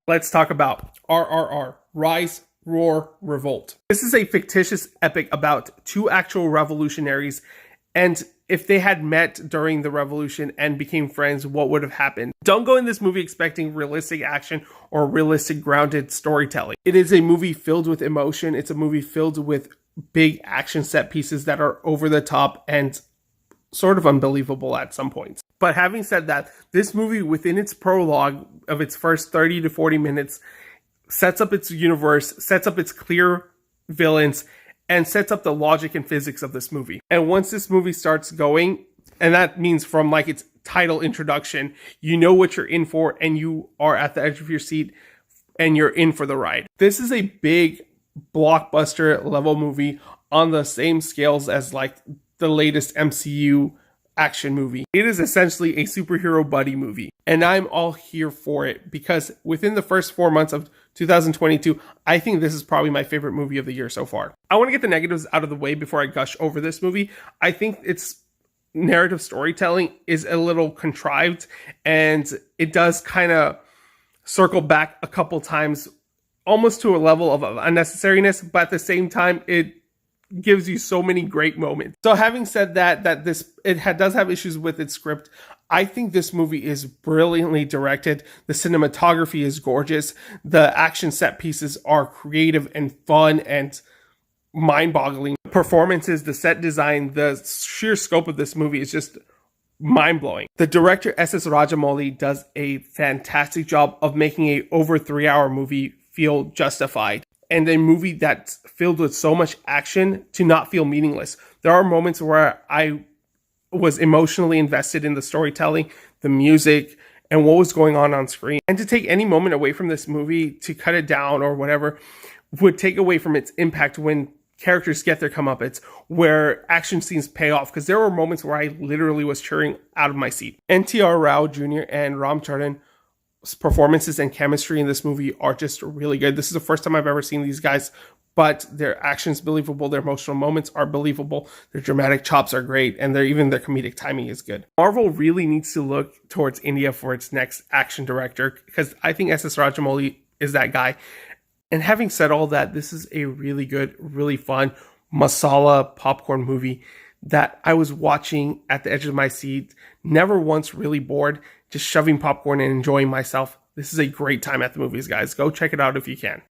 let's talk about RRR, Rise, Roar, Revolt. This is a fictitious epic about two actual revolutionaries, and if they had met during the revolution and became friends, what would have happened? Don't go in this movie expecting realistic action or realistic grounded storytelling. It is a movie filled with emotion. It's a movie filled with big action set pieces that are over the top and sort of unbelievable at some points. But having said that, this movie within its prologue of its first 30 to 40 minutes sets up its universe, sets up its clear villains, and sets up the logic and physics of this movie. And once this movie starts going, and that means from like its title introduction, you know what you're in for and you are at the edge of your seat and you're in for the ride. This is a big blockbuster level movie on the same scales as like the latest MCU action movie. It is essentially a superhero buddy movie, and I'm all here for it because within the first 4 months of 2022, I think this is probably my favorite movie of the year so far. I want to get the negatives out of the way before I gush over this movie. I think its narrative storytelling is a little contrived, and it does kind of circle back a couple times, almost to a level of unnecessariness, but at the same time, it gives you so many great moments. So having said that does have issues with its script. I think this movie is brilliantly directed. The cinematography is gorgeous. The action set pieces are creative and fun and mind-boggling. Performances, the set design, the sheer scope of this movie is just mind-blowing. The director S.S. Rajamouli does a fantastic job of making a over 3-hour movie feel justified, and a movie that's filled with so much action to not feel meaningless. There are moments where I was emotionally invested in the storytelling, the music, and what was going on screen. And to take any moment away from this movie, to cut it down or whatever, would take away from its impact when characters get their comeuppance, where action scenes pay off, because there were moments where I literally was cheering out of my seat. NTR Rao Jr. and Ram Charan performances and chemistry in this movie are just really good. This is the first time I've ever seen these guys, but their action's believable, their emotional moments are believable, their dramatic chops are great, and their comedic timing is good. Marvel really needs to look towards India for its next action director, because I think S.S. Rajamouli is that guy. And having said all that, this is a really good, really fun masala popcorn movie that I was watching at the edge of my seat, never once really bored, just shoving popcorn and enjoying myself. This is a great time at the movies, guys. Go check it out if you can.